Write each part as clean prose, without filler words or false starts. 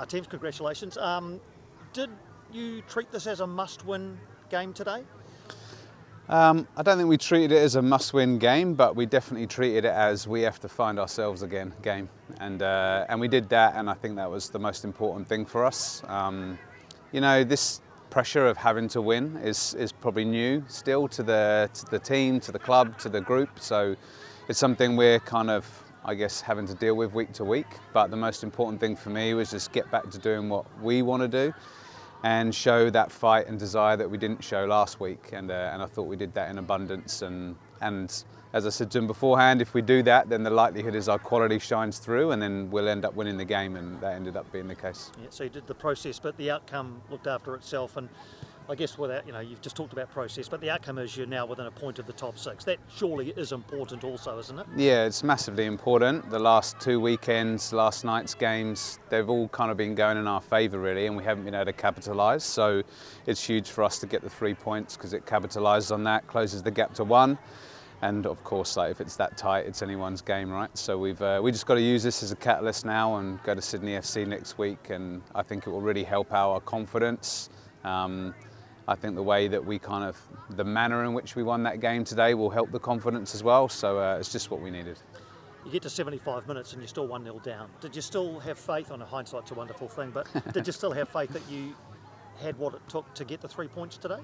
Teams, congratulations. Did you treat this as a must-win game today? I don't think we treated it as a must-win game, but we definitely treated it as we have to find ourselves again game, and we did that, and I think that was the most important thing for us. You know, this pressure of having to win is probably new still to the team, to the club, to the group. So it's something we're kind of, I guess, having to deal with week to week. But the most important thing for me was just get back to doing what we want to do and show that fight and desire that we didn't show last week. And I thought we did that in abundance. And as I said to him beforehand, if we do that, then the likelihood is our quality shines through, and then we'll end up winning the game. And that ended up being the case. Yeah, so you did the process, but the outcome looked after itself. And I guess without, you've just talked about process, but the outcome is you're now within a point of the top six. That surely is important also, isn't it? Yeah, it's massively important. The last 2 weekends, last night's games, they've all kind of been going in our favour really, and we haven't been able to capitalise. So it's huge for us to get the 3 points because it capitalises on that, closes the gap to 1. And of course, if it's that tight, it's anyone's game, right? So we just got to use this as a catalyst now and go to Sydney FC next week, and I think it will really help our confidence. I think the way that the manner in which we won that game today will help the confidence as well. So it's just what we needed. You get to 75 minutes and you're still 1-0 down. Did you still have faith, on hindsight's a wonderful thing, but did you still have faith that you had what it took to get the 3 points today?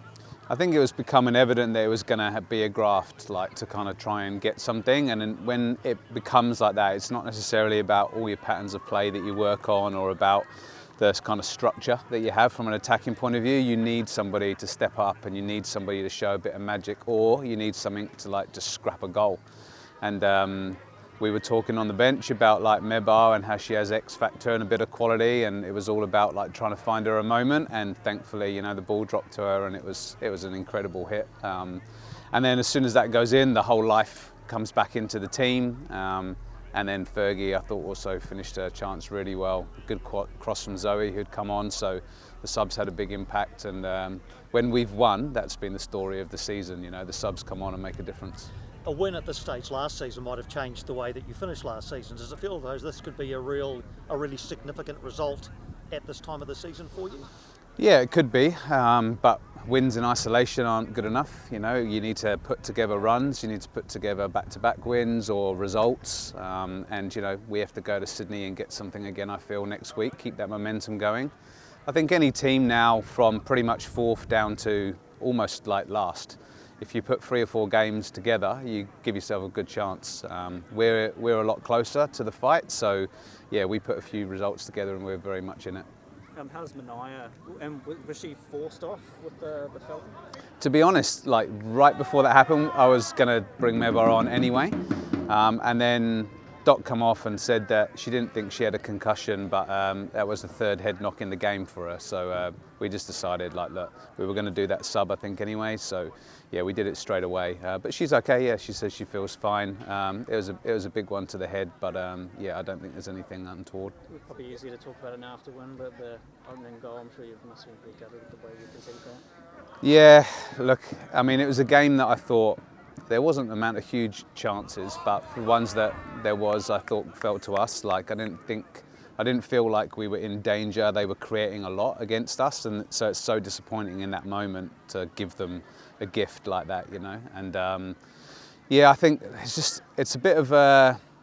I think it was becoming evident that it was going to be a graft, to kind of try and get something. And then when it becomes like that, it's not necessarily about all your patterns of play that you work on or about the kind of structure that you have from an attacking point of view. You need somebody to step up, and you need somebody to show a bit of magic, or you need something to just scrap a goal. And we were talking on the bench about Mebar and how she has X factor and a bit of quality, and it was all about trying to find her a moment. And thankfully, the ball dropped to her, and it was an incredible hit. And then as soon as that goes in, the whole life comes back into the team. And then Fergie, I thought, also finished her chance really well. Good cross from Zoe, who'd come on, so the subs had a big impact. And when we've won, that's been the story of the season. The subs come on and make a difference. A win at this stage last season might have changed the way that you finished last season. Does it feel as though this could be a really significant result at this time of the season for you? Yeah, it could be, but wins in isolation aren't good enough. You need to put together runs, you need to put together back-to-back wins or results, and we have to go to Sydney and get something again, I feel, next week, keep that momentum going. I think any team now, from pretty much fourth down to almost last, if you put 3 or 4 games together, you give yourself a good chance. We're a lot closer to the fight, so yeah, we put a few results together and we're very much in it. How's Mania? And was she forced off with the film? To be honest, right before that happened, I was going to bring Mebar on anyway, and then Doc come off and said that she didn't think she had a concussion, but that was the 3rd head knock in the game for her. So we just decided, look, we were going to do that sub, I think, anyway. So yeah, we did it straight away. But she's okay. Yeah, she says she feels fine. It was a big one to the head, but yeah, I don't think there's anything untoward. It's probably easier to talk about it now after win, but the opening goal, I'm sure you must have been pretty gutted with the way you conceded that. Yeah, look, I mean, it was a game that I thought there wasn't an amount of huge chances, but the ones that there was, I thought felt to us. I didn't feel like we were in danger. They were creating a lot against us, and so it's so disappointing in that moment to give them a gift like that, And yeah, I think it's a bit of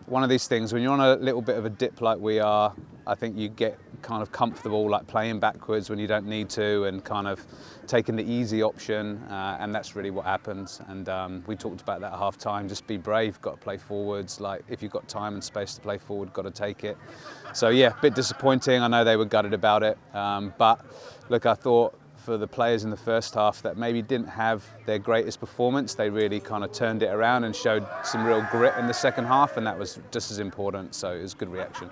one of these things. When you're on a little bit of a dip like we are, I think you get kind of comfortable playing backwards when you don't need to, and kind of taking the easy option, and that's really what happens. And we talked about that at half time. Just be brave, got to play forwards. If you've got time and space to play forward, got to take it. So yeah, a bit disappointing. I know they were gutted about it, but look, I thought for the players in the first half that maybe didn't have their greatest performance, they really kind of turned it around and showed some real grit in the second half, and that was just as important. So it was a good reaction.